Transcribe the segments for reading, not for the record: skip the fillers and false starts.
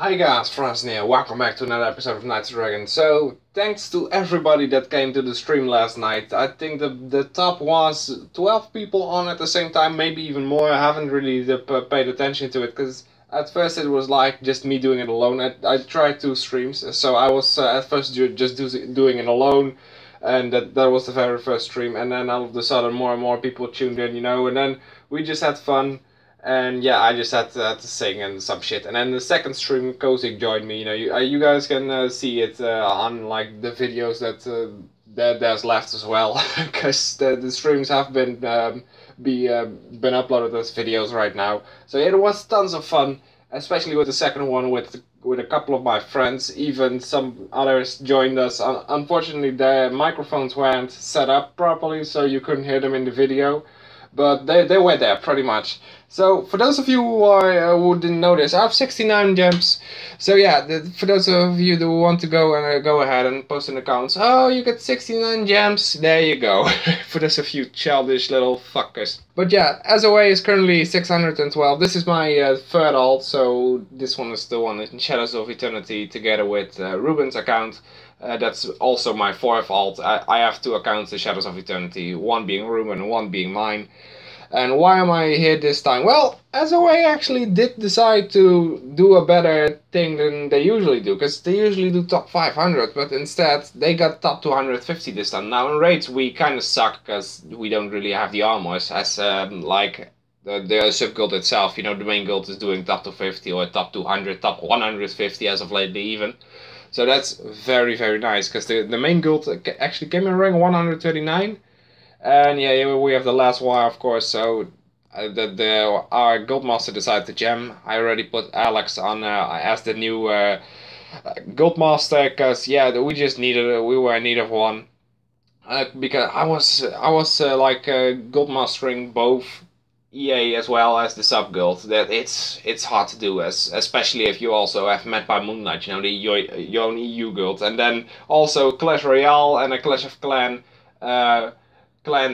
Hi guys, Franz here, welcome back to another episode of Knights of Dragon. So, thanks to everybody that came to the stream last night. I think the top was 12 people on at the same time, maybe even more. I haven't really paid attention to it, because at first it was like just me doing it alone. I tried 2 streams, so I was at first just doing it alone, and that was the very first stream, and then all of a sudden more and more people tuned in, and then we just had fun. And yeah, I just had to sing and some shit. And then the second stream, Kozik joined me. You guys can see it on like the videos that there's left as well, because the streams have been uploaded as videos right now. So yeah, it was tons of fun, especially with the second one with a couple of my friends. Even some others joined us. Unfortunately, their microphones weren't set up properly, so you couldn't hear them in the video. But they were there pretty much. So for those of you who didn't know this, I have 69 gems. So yeah, for those of you who want to go ahead and post in accounts, oh, you get 69 gems. There you go. For those of you childish little fuckers. But yeah, as always, currently 612. This is my third alt, so this one is the one in Shadows of Eternity together with Ruben's account. That's also my fourth alt. I have 2 accounts in Shadows of Eternity, one being Ruben and one being mine. And why am I here this time? Well, SOA actually did decide to do a better thing than they usually do, because they usually do top 500, but instead they got top 250 this time. Now in raids we kind of suck, because we don't really have the armors, as like the sub-guild itself, the main guild is doing top 250 or top 200, top 150 as of lately even. So that's very, very nice, because the main guild actually came in rank 139. And yeah, we have the last wire, of course, so our guildmaster decided to gem. I already put Alex on as the new guildmaster, because yeah, we were in need of one. Because I was like guildmastering both EA as well as the sub guild. That it's hard to do, especially if you also have Met by Moonlight, your own EU guild, and then also Clash Royale and a Clash of Clan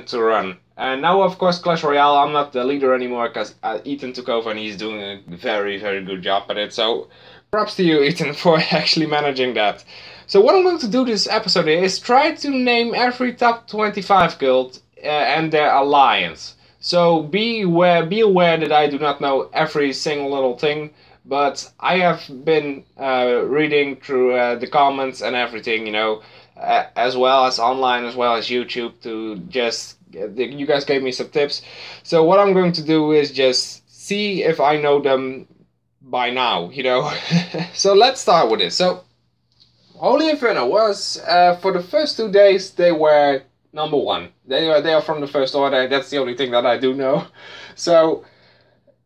to run. And now, of course, Clash Royale, I'm not the leader anymore, because Ethan took over and he's doing a very, very good job at it. So props to you, Ethan, for actually managing that. So what I'm going to do this episode is try to name every top 25 guild and their alliance. So be aware that I do not know every single little thing, but I have been reading through the comments and everything, as well as online, as well as YouTube, to just, you guys gave me some tips. So what I'm going to do is just see if I know them by now, So let's start with this. So Holy Inferno was, for the first 2 days, they were number 1. They are from the First Order. That's the only thing that I do know. So,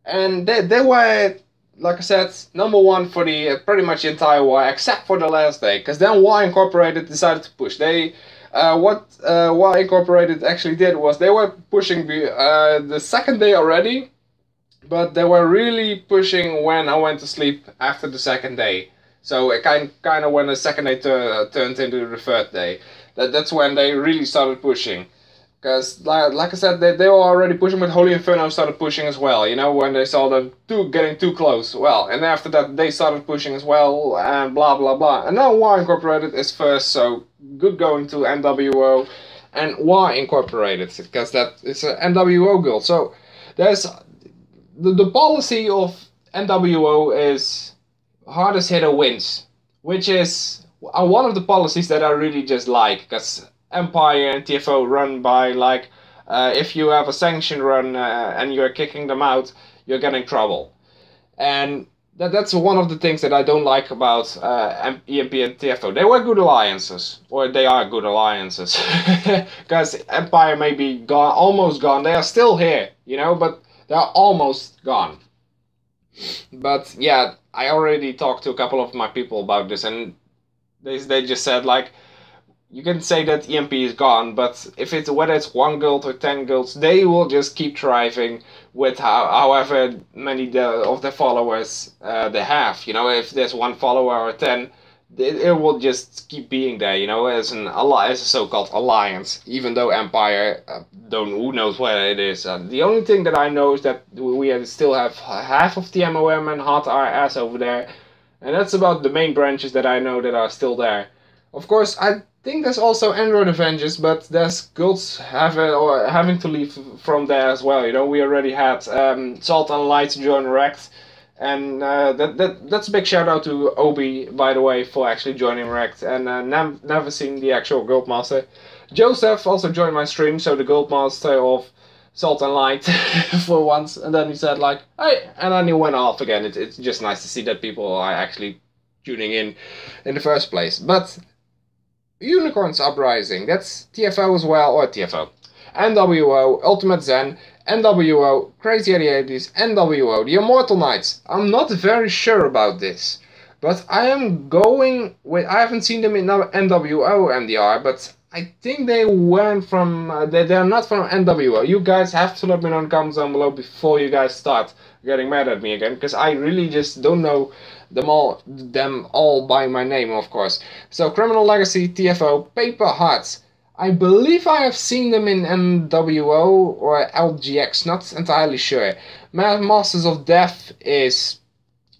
and they were, like I said, number 1 for the pretty much the entire war, except for the last day, because then Y Incorporated decided to push. What Y Incorporated actually did was they were pushing the second day already, but they were really pushing when I went to sleep after the second day. So it kind of when the second day turned into the third day. That's when they really started pushing. Because, like I said, they were already pushing, but Holy Inferno started pushing as well, when they saw them getting too close. Well, and after that, they started pushing as well, and blah, blah, blah. And now Y Incorporated is first, so good going to NWO and Y Incorporated, because that is an NWO guild. So, there's the policy of NWO is hardest hitter wins, which is one of the policies that I really just like, because Empire and TFO run by, like, if you have a sanction run and you're kicking them out, you're getting trouble. And that's one of the things that I don't like about EMP and TFO. They were good alliances, or they are good alliances, because Empire may be gone, almost gone. They are still here, but they're almost gone. But yeah, I already talked to a couple of my people about this, and they just said, like, you can say that EMP is gone, but whether it's 1 guild or 10 guilds, they will just keep thriving with however many of their followers they have. If there's 1 follower or 10, it will just keep being there, as a so-called alliance. Even though Empire, who knows where it is. The only thing that I know is that we still have half of the MOM and Hot RS over there. And that's about the main branches that I know that are still there. Of course, I think there's also Android Avengers, but there's girls having to leave from there as well. You know, we already had Salt and Light join Rect, and that's a big shout out to Obi, by the way, for actually joining Rect, and never seen the actual Guildmaster. Joseph also joined my stream, so the Guildmaster of Salt and Light for once, and then he said like, hey, and then he went off again. It's just nice to see that people are actually tuning in the first place. But Unicorns Uprising, that's TFO as well, or TFO. NWO, Ultimate Zen, NWO, Crazy 80s, NWO, the Immortal Knights. I'm not very sure about this, but I am going with, I haven't seen them in NWO MDR, but I think they went from, they're not from NWO. You guys have to let me know in the comments down below before you guys start getting mad at me again, because I really just don't know them all by my name, of course. So Criminal Legacy, TFO, Paper Hearts. I believe I have seen them in NWO or LGX, not entirely sure. Masters of Death is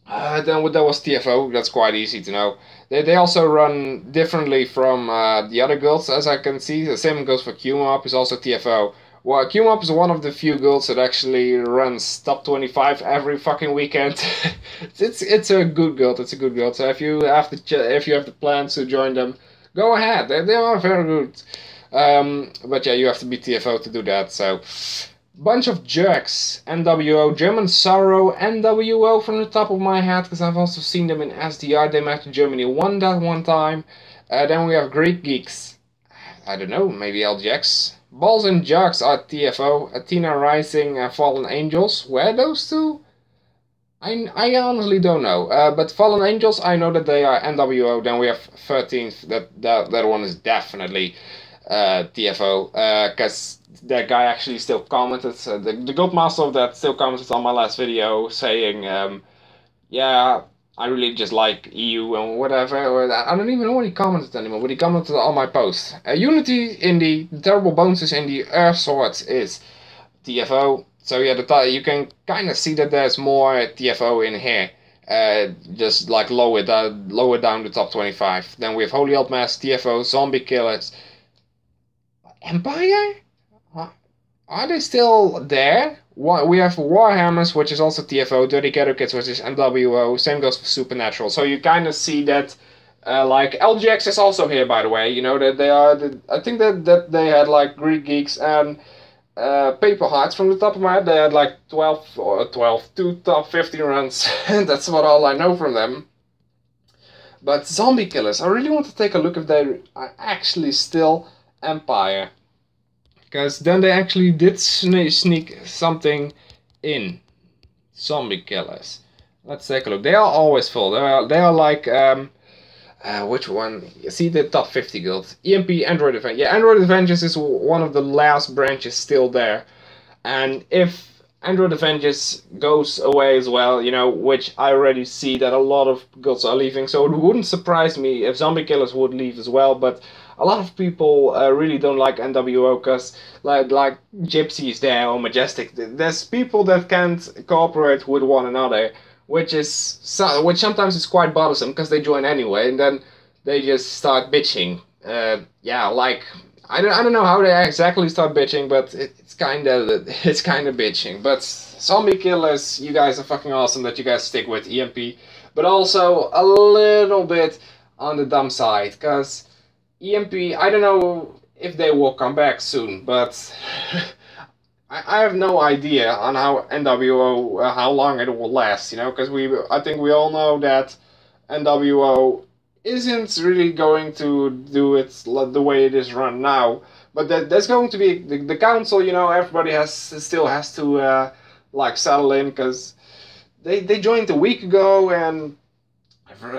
then that was TFO. That's quite easy to know. They also run differently from the other guilds, as I can see. The same goes for QMOP, is also TFO. Well, QMOP is one of the few guilds that actually runs top 25 every fucking weekend. it's a good guild. It's a good guild. So if you have the plans to join them, go ahead. They are very good. But yeah, you have to be TFO to do that. So bunch of jerks. NWO, German Sorrow, NWO from the top of my head, because I've also seen them in SDR. They met Germany won that one time. Then we have Greek Geeks. I don't know, maybe LGX. Balls and Jugs are TFO. Athena Rising and Fallen Angels. Where are those two? I honestly don't know. But Fallen Angels, I know that they are NWO. Then we have 13th. That one is definitely TFO. Because that guy actually still commented. The Guildmaster of that still commented on my last video saying, yeah, I really just like EU and whatever. Or I don't even know what he commented anymore, but he commented on my post. Unity Indie, the Terrible Bones Indie, Earth Swords is TFO. So yeah, you can kind of see that there's more TFO in here. Just like lower down the top 25. Then we have Holy Old Mass, TFO, Zombie Killers. Empire? Are they still there? We have Warhammers, which is also TFO, Dirty Ghetto Kids, which is NWO, same goes for Supernatural. So you kind of see that, like, LGX is also here, by the way, you know, that they are, I think that they had, like, Greek Geeks and Paper Hearts from the top of my head. They had, like, 2 top 15 runs, and that's what all I know from them. But Zombie Killers, I really want to take a look if they are actually still Empire. Because then they actually did sneak something in. Zombie Killers. Let's take a look. They are always full. They are like, which one? See the top 50 guilds. EMP, Android Avengers. Yeah, Android Avengers is one of the last branches still there. And if Android Avengers goes away as well, you know, which I already see that a lot of guilds are leaving. So it wouldn't surprise me if Zombie Killers would leave as well. But a lot of people really don't like NWO because like Gypsy is there or Majestic. There's people that can't cooperate with one another, which sometimes is quite bothersome because they join anyway and then they just start bitching. Yeah, like I don't know how they exactly start bitching, but it's kind of bitching. But Zombie Killers, you guys are fucking awesome that you guys stick with EMP, but also a little bit on the dumb side because EMP, I don't know if they will come back soon, but I have no idea on how NWO, how long it will last, you know, because I think we all know that NWO isn't really going to do it the way it is run now, but there's going to be the council, you know, everybody still has to like settle in because they joined a week ago and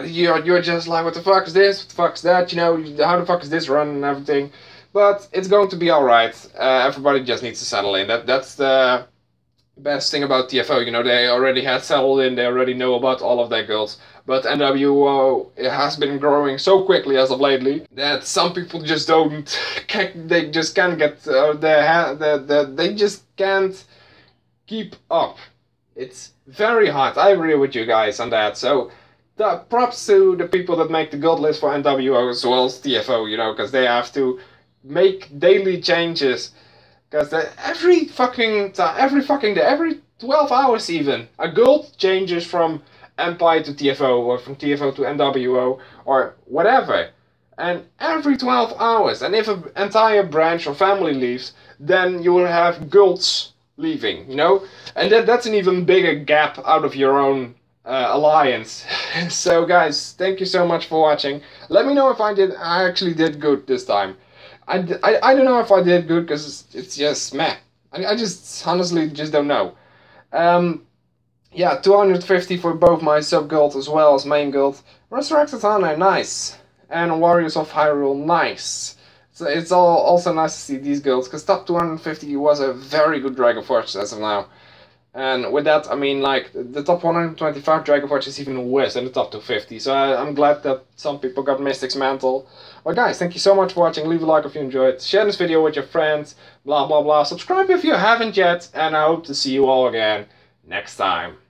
you're just like, what the fuck is this? What the fuck is that? You know, how the fuck is this run and everything? But it's going to be alright. Everybody just needs to settle in. That's the best thing about TFO. You know, they already had settled in. They already know about all of their girls. But NWO, it has been growing so quickly as of lately that some people just don't. They just can't get they just can't keep up. It's very hard. I agree with you guys on that. So props to the people that make the gold list for NWO as well as TFO, you know, because they have to make daily changes. Because every fucking day, every 12 hours even, a gold changes from Empire to TFO, or from TFO to NWO, or whatever. And every 12 hours, and if an entire branch or family leaves, then you will have golds leaving, you know? And that's an even bigger gap out of your own alliance. So guys, thank you so much for watching. Let me know if I actually did good this time. I don't know if I did good, because it's just meh. I just honestly just don't know. Yeah, 250 for both my sub-guild as well as main guild. Resurrected Honor, nice. And Warriors of Hyrule, nice. So it's also nice to see these guilds, because top 250 was a very good Dragon Forge as of now. And with that, I mean, like, the top 125 Dragon Forge is even worse than the top 250. So I'm glad that some people got Mystic's Mantle. Well guys, thank you so much for watching. Leave a like if you enjoyed. Share this video with your friends. Blah blah blah. Subscribe if you haven't yet. And I hope to see you all again next time.